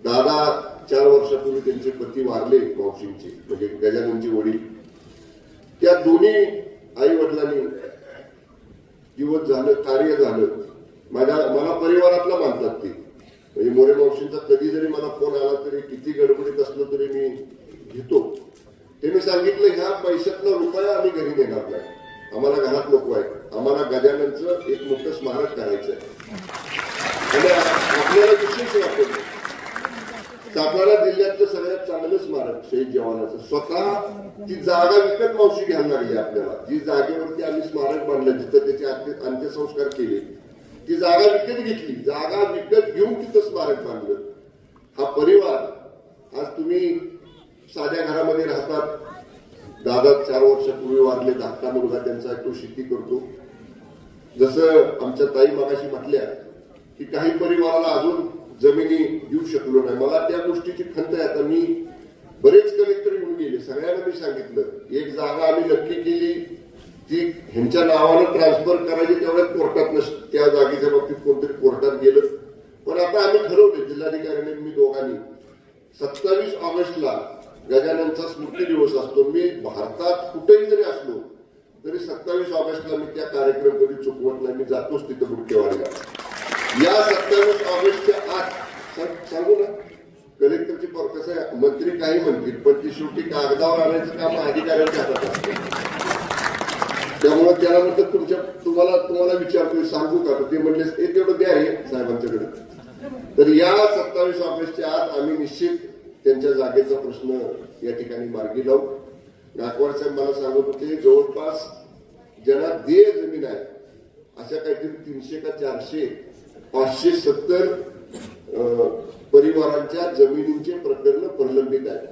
दादा 4 वर्षापूर्वी त्यांचे पती वारले, मावशींचे म्हणजे गजाननचे वडील. त्या दोन्ही आई वडिलांनी दिवस झालं, कार्य झालं. मला परिवारातला मानतात ते. म्हणजे मोरे मावशींचा कधी जरी मला फोन आला तरी, किती गडबडीत असलो तरी मी घेतो. त्यांनी सांगितलं ह्या पैशातला रुपया आम्ही घरी नेणार नाही, आम्हाला घरात नको आहे, आम्हाला गजाननचं एक मोठं स्मारक करायचं आहे. आणि आपल्याला विशेष वाटतं सातारा जिल्ह्यातलं सगळ्यात चांगलं स्मारक शहीद जवानाचं. स्वतः ती जागा विकत मावशी घ्यायला लागली आपल्याला. जी जागेवरती आम्ही स्मारक बांधलं, जिथं त्याचे अंत्यसंस्कार केले, ती जागा विकत घेतली. जागा विकत घेऊन तिथं स्मारक बांधलं. हा परिवार आज तुम्ही साध्या घरामध्ये राहतात. दादा 4 वर्षापूर्वी वारले, धाकटा मुलगा त्यांचा तो शेती करतो. जसं आमच्या ताई मगाशी म्हटल्या की काही परिवाराला अजून जमिनी देऊ शकलो नाही. मला त्या गोष्टीची खंत आहे. आता मी बरेच कलेक्टर येऊन गेले, सगळ्यांना मी सांगितलं एक जागा आम्ही नक्की केली, ती ह्यांच्या नावानं ट्रान्सफर करायची, तेवढ्याच कोर्टात त्या जागेच्या बाबतीत कोणतरी कोर्टात गेलं. पण आता आम्ही ठरवले, जिल्हाधिकाऱ्यांनी मी दोघांनी, 27 ऑगस्टला गजाननचा स्मृती दिवस असतो. मी भारतात कुठेही जरी असलो तरी 27 ऑगस्टला मी त्या कार्यक्रम कधी चुकवत नाही. मी जातोच तिथं बुडकेवाडीला. या 27 ऑगस्टच्या आत सांगू ना, कलेक्टरची कसं आहे, मंत्री काही म्हणतील पण ती शेवटी कागदावर आणायचं काम अधिकाऱ्यांच्या हातात असतं. त्यामुळे त्याला म्हटलं तुम्हाला विचारतोय सांगू का, ते म्हणले एक एवढं द्या हे साहेबांच्याकडे. तर या 27 ऑगस्टच्या आत आम्ही निश्चित त्यांच्या जागेचा प्रश्न या ठिकाणी मार्गी लावू. गायकवाड साहेब मला सांगत होते जवळपास ज्यांना देय जमीन आहे अशा काहीतरी 300 का 400 570 परिवारांच्या जमिनींचे प्रकरण प्रलंबित आहे.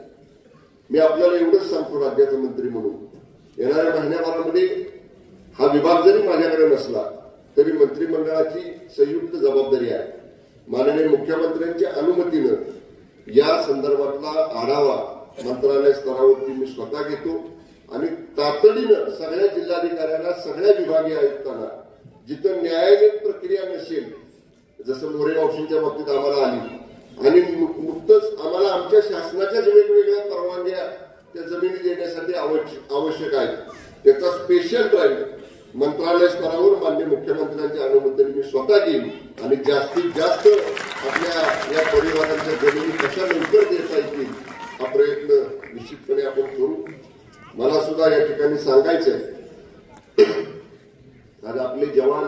मी आपल्याला एवढंच सांगतो राज्याचा मंत्री म्हणून, येणाऱ्या महिन्याभरामध्ये हा विभाग जरी माझ्याकडे नसला तरी मंत्रिमंडळाची संयुक्त जबाबदारी आहे. माननीय मुख्यमंत्र्यांच्या अनुमतीनं या संदर्भातला आढावा मंत्रालय स्तरावरती मी स्वतः घेतो आणि तातडीनं सगळ्या जिल्हाधिकाऱ्यांना, सगळ्या विभागीय आयुक्तांना जिथं न्यायालयीन प्रक्रिया नसेल, जसं मोरे मावशींच्या बाबतीत आम्हाला आली आणि नुकतंच आम्हाला आमच्या शासनाच्याच वेगवेगळ्या परवानग्या त्या जमिनी देण्यासाठी आवश्यक आहेत, त्याचा स्पेशल ड्राईव्ह मंत्रालय स्तरावर माननीय मुख्यमंत्र्यांच्या अनुमतीने मी स्वतः घेईन आणि जास्तीत जास्त आपल्या या परिवारांच्या जमिनी कशा लवकर देता येतील हा प्रयत्न निश्चितपणे आपण करू. मला सुद्धा या ठिकाणी सांगायचंय, आज आपले जवान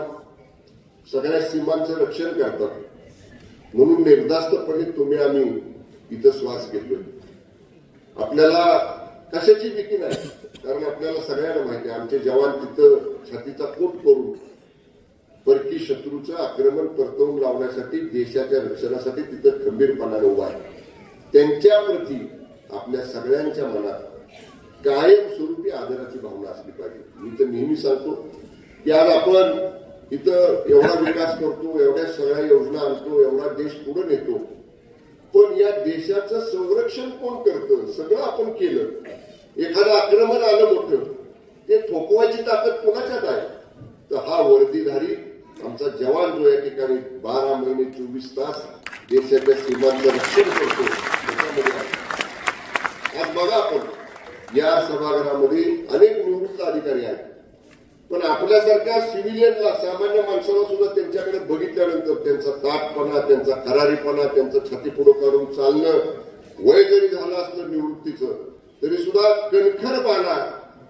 सगळ्या सीमांचं रक्षण करतात म्हणून निर्धास्तपणे तुम्ही आम्ही इथं श्वास घेतोय. आपल्याला कशाची भीती नाही, कारण आपल्याला सगळ्यांना माहिती आहे आमचे जवान तिथं छातीचा कोट करून परकी शत्रूचं आक्रमण परतवून लावण्यासाठी, देशाच्या रक्षणासाठी तिथं खंबीरपणाने उभा आहे. त्यांच्या प्रती आपल्या सगळ्यांच्या मनात कायमस्वरूपी आदराची भावना असली पाहिजे. मी तर नेहमी सांगतो की आज आपण इथं एवढा विकास करतो, एवढ्या सगळ्या योजना आणतो, एवढा देश पुढे नेतो, पण या देशाचं संरक्षण कोण करतं? सगळं आपण केलं, एखादं आक्रमण आलं मोठं, ते थोपवायची ताकद कोणाच्यात आहे? तर हा वर्दीधारी आमचा जवान जो या ठिकाणी 12 महिने 24 तास देशाच्या सीमांचं रक्षण करतो त्याच्यामध्ये आहे. आज बघा आपण या सभागृहामध्ये अनेक निवृत्त अधिकारी आहेत, पण आपल्यासारख्या सिव्हिलियनला, सामान्य माणसाला सुद्धा त्यांच्याकडे बघितल्यानंतर त्यांचा ताटपणा, त्यांचा खरारीपणा, त्यांचं छाती पुढं काढून चालणं, वय जरी झालं असलं निवृत्तीचं तरी सुद्धा कणखरपणा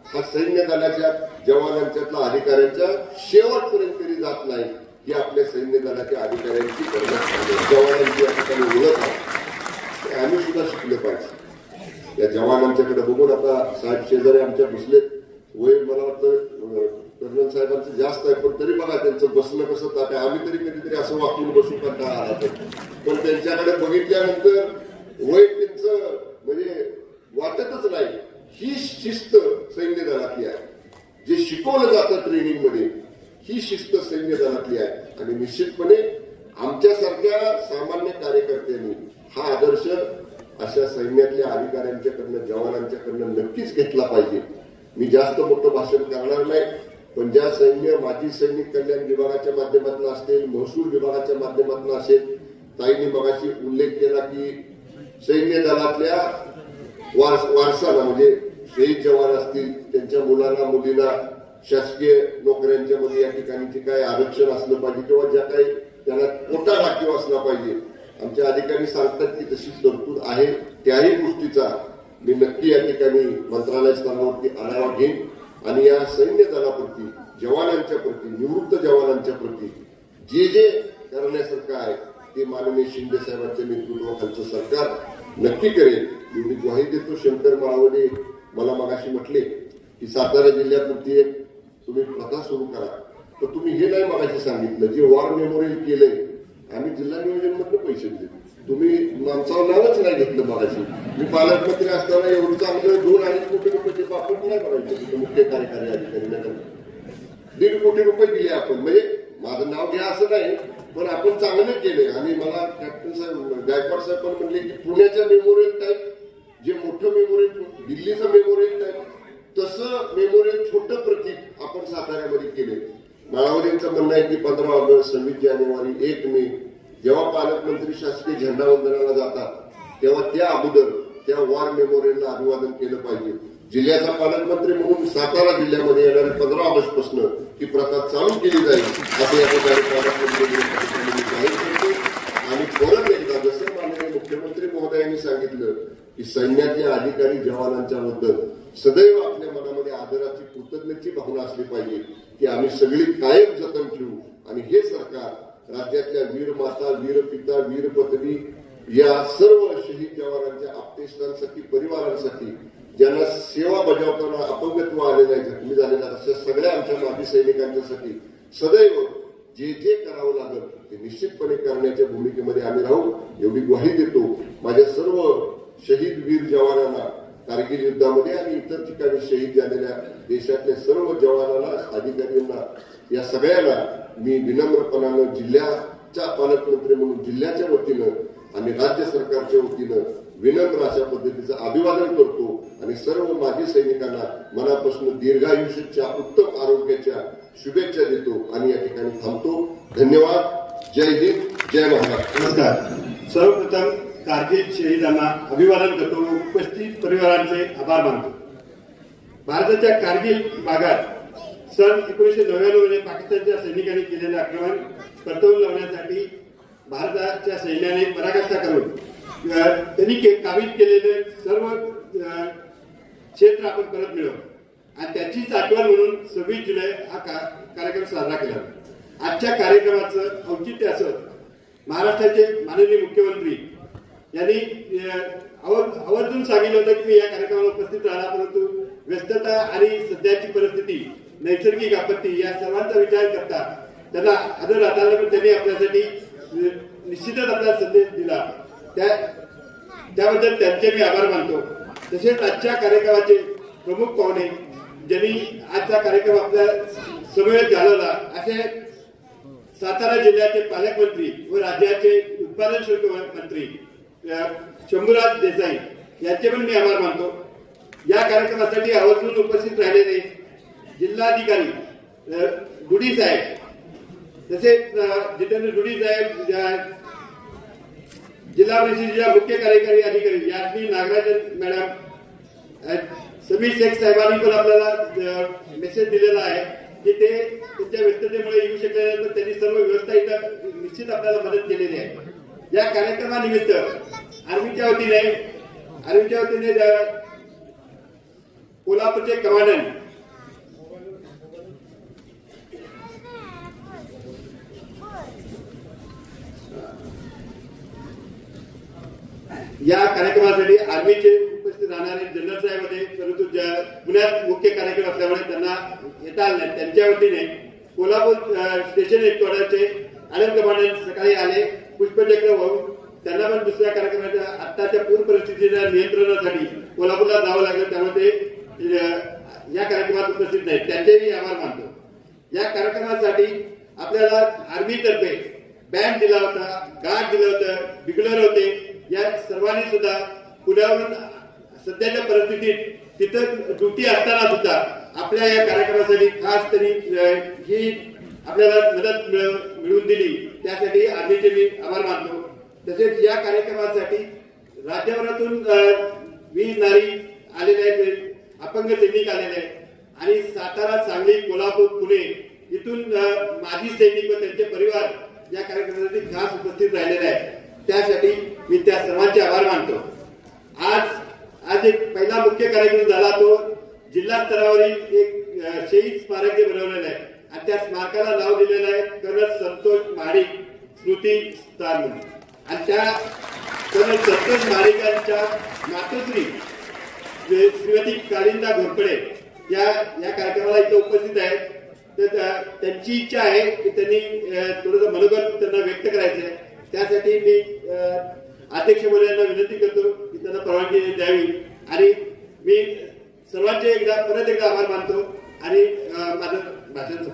हा सैन्य दलाच्या जवानांच्यातला, अधिकाऱ्यांच्या शेवटपर्यंत तरी जात नाही. ही आपल्या सैन्य दलाच्या अधिकाऱ्यांची जवानांची या ठिकाणी ओळख आहे. आम्ही सुद्धा शिकलं पाहिजे. या जवानांच्याकडे बघून आता साहेब शेजारी आमच्या बसलेत, वय मला वाटतं कर्नल साहेबांचं जास्त आहे, पण तरी बघा त्यांचं बसणं कसं ताट आहे. आम्ही तरी कधीतरी असं वाकून बसू कंटाळा आला तर, पण त्यांच्याकडे बघितल्यानंतर वय त्यांचं म्हणजे वाटतच नाही. ही शिस्त सैन्य दलातली आहे, जे शिकवलं जातं ट्रेनिंग मध्ये ही शिस्त सैन्य दलातली आहे. आणि निश्चितपणे आमच्यासारख्या सामान्य कार्यकर्त्यांनी हा आदर्श अशा सैन्यातल्या अधिकाऱ्यांच्याकडनं, जवानांच्याकडनं नक्कीच घेतला पाहिजे. मी जास्त मोठं भाषण करणार नाही, पण ज्या सैन्य, माजी सैनिक कल्याण विभागाच्या माध्यमातून असेल, महसूल विभागाच्या माध्यमातून असेल, ताईंनी मगाशी उल्लेख केला की सैन्य दलातल्या वारसाला म्हणजे शहीद जवान असतील त्यांच्या मुलांना, मुलींना शासकीय नोकऱ्यांच्या मध्ये या ठिकाणी काय आरक्षण असलं पाहिजे किंवा ज्या काही त्यांना कोटा राखीव असला पाहिजे. आमचे अधिकारी सांगतात की तशी तरतूद आहे. त्याही गोष्टीचा मी नक्की या ठिकाणी मंत्रालय स्तरावरती आढावा घेईन आणि या सैन्य दलाप्रती, जवानांच्या प्रती, निवृत्त जवानांच्या प्रती जे जे करण्यासारखं आहे ते माननीय शिंदे साहेबांच्या नेतृत्वाखालचं सरकार नक्की करेल एवढी ग्वाही देतो. शंकर माळवडे मला मगाशी म्हटले की सातारा जिल्ह्यापुरती एक तुम्ही प्रथा सुरू करा, तर तुम्ही हे नाही मगाशी सांगितलं जे वॉर मेमोरियल केलंय आम्ही जिल्हा नियोजन मधलं पैसे दिले, तुम्ही आमचं नावच नाही घेतलं. मगाशी मी पालकमंत्री असताना एवढं चांगलं 2-2.5 कोटी रुपयाचे वापर नाही करायचे तिथे मुख्य कार्यकारी अधिकारी 1.5 कोटी रुपये दिले आपण. म्हणजे माझं नाव घ्या असं नाही, पण आपण चांगलं केलंय. आणि मला कॅप्टन साहेब, गायकवाड साहेब पण म्हणले की पुण्याच्या मेमोरियल टाईप जे मोठं मेमोरियल, दिल्लीचं मेमोरियल टाईप तसं मेमोरियल छोटं प्रतीक आपण साताऱ्यामध्ये केले. माळावरींचं म्हणणं आहे की 15 ऑगस्ट, 26 जानेवारी, 1 मे जेव्हा पालकमंत्री शासकीय झेंडावंदनाला जातात तेव्हा त्या अगोदर त्या वॉर मेमोरियलला अभिवादन केलं पाहिजे. जिल्ह्याचा पालकमंत्री म्हणून सातारा जिल्ह्यामध्ये येणाऱ्या 15 ऑगस्ट पासून ही प्रथा चालू केली जाईल असं या ठिकाणी पालकमंत्री जाहीर करतो. आणि परत एकदा जसं ठिकाणी सांगितलं की सैन्यातल्या अधिकारी जवानांच्या बद्दल सदैव आपल्या मनामध्ये आदराची कृतज्ञतेची भावना असली पाहिजे की आम्ही सगळी कायम जतन ठेवू आणि हे सरकार राज्यातल्या वीर माता, वीर पिता, वीर पत्नी या सर्व शहीद जवानांच्या आप्तेष्टांसाठी, परिवारांसाठी, ज्यांना सेवा बजावताना अपंगत्व आलेलं आहे, जखमी झालेला, अशा सगळ्या आमच्या माजी सैनिकांच्यासाठी सदैव जे जे करावं लागेल ते निश्चितपणे करण्याच्या भूमिकेमध्ये आम्ही राहू एवढी ग्वाही देतो. माझ्या सर्व शहीद वीर जवानांना कारगिल युद्धामध्ये आणि इतर ठिकाणी शहीद झालेल्या देशातल्या सर्व जवानांना, अधिकाऱ्यांना, या सगळ्यांना मी विनम्रपणानं जिल्ह्याच्या पालकमंत्री म्हणून जिल्ह्याच्या वतीनं आणि राज्य सरकारच्या वतीनं विनम्र अशा पद्धतीचं अभिवादन करतो आणि सर्व माजी सैनिकांना मनापासून दीर्घायुष्याच्या, उत्तम आरोग्याच्या शुभेच्छा देतो आणि या ठिकाणी थांबतो. धन्यवाद. जय हिंद, जय महाराष्ट्र. नमस्कार. सर्वप्रथम कारगिल शहीदांना अभिवादन करतो. उपस्थित परिवारांचे आभार मानतो. भारताच्या कारगिल भागात सन 1999 मध्ये पाकिस्तानच्या सैनिकांनी केलेले आक्रमण परतवून लावण्यासाठी भारताच्या सैन्याने पराकाष्ठा करून त्यांनी काबीज केलेले सर्व क्षेत्र आपण परत मिळवू आणि त्याचीच आठवण म्हणून 26 जुलै हा कार्यक्रम साजरा केला. आजच्या कार्यक्रमाचं औचित्य असं, महाराष्ट्राचे माननीय मुख्यमंत्री यांनी आवर्जून सांगितलं होतं की मी या कार्यक्रमाला उपस्थित राहणार, परंतु व्यस्तता आणि सध्याची परिस्थिती, नैसर्गिक आपत्ती या सर्वांचा विचार करता त्यांना आदर राहताना पण त्यांनी आपल्यासाठी निश्चितच आपल्याला संदेश दिला. त्याबद्दल त्यांचे मी आभार मानतो. तसेच आजच्या कार्यक्रमाचे प्रमुख पाहुणे ज्यांनी आजचा कार्यक्रम आपल्या समवेत घालवला असे सातारा जिल्ह्याचे पालकमंत्री व राज्याचे उत्पादन शुल्क मंत्री शंभूराज देसाई यांचे पण मी आभार मानतो. या कार्यक्रमासाठी आवर्जून उपस्थित राहिलेले जिल्हाधिकारी डुडी साहेब, तसेच जितेंद्र डुडी साहेब, जिल्हा परिषदेच्या मुख्य कार्यकारी अधिकारी यास्मी नागराजन मॅडम, समीर शेख साहेबांनी पण आपल्याला मेसेज दिलेला आहे की ते त्यांच्या व्यस्ततेमुळे येऊ शकले नाही, पण त्यांनी सर्व व्यवस्था इथं निश्चित आपल्याला मदत केलेली आहे. या कार्यक्रमानिमित्त आर्मीच्या वतीने कोल्हापूरचे कमांडंट या कार्यक्रमासाठी आर्मीचे उपस्थित राहणारे जनरल साहेब होते, परंतु पुण्यात मुख्य कार्यक्रम असल्यामुळे त्यांना येता आले नाही. त्यांच्या वतीने कोल्हापूर स्टेशन हेडक्वार्टरचे आर्मी कमांडंट सकाळी आले, पुष्पचक्र वाहून. त्यांना पण दुसऱ्या कार्यक्रमाच्या आत्ताच्या पूर परिस्थितीच्या नियंत्रणासाठी कोल्हापूरला जावं लागलं, त्यामुळे ते या कार्यक्रमात उपस्थित नाहीत. त्यांचेही आभार मानतो. या कार्यक्रमासाठी आपल्याला आर्मीतर्फे बँड दिला होता, गार्ड दिलं होतं, बिग्लर होते. या सर्वांनी सुद्धा पुण्यावरून सध्याच्या परिस्थितीत तिथं ड्युटी असताना सुद्धा आपल्या या कार्यक्रमासाठी खास तरी ही आपल्याला मदत मिळवून दिली, त्यासाठी आर्मीचे मी आभार मानतो. तसेच या कार्यक्रमासाठी राज्यभरातून 20 नारी आलेले आहेत, अपंग सैनिक आलेले आहेत आणि सातारा, सांगली, कोल्हापूर, पुणे इथून माजी सैनिक व त्यांचे परिवार या कार्यक्रमासाठी खास उपस्थित राहिलेले आहेत. त्यासाठी मी त्या सर्वांचे आभार मानतो. आज एक पहिला मुख्य कार्यक्रम झाला, तो जिल्हा स्तरावरील एक शहीद स्मारक बनवलेलं आहे आणि त्या स्मारकाला नाव दिलेलं आहे कर्नल संतोष महाडिक स्मृती स्थान म्हणून. आणि त्या कर्नल संतोष महाडिकांच्या मातोश्री श्रीमती कालिंदा घोरपडे या कार्यक्रमाला इथं उपस्थित आहेत. तर त्यांची इच्छा आहे की त्यांनी थोडंसं मनोगत त्यांना व्यक्त करायचं आहे. त्यासाठी मी अध्यक्ष महोदयांना विनंती करतो की त्यांना परवानगी द्यावी आणि मी सर्वांचे परत एकदा आभार मानतो आणि माझं भाषण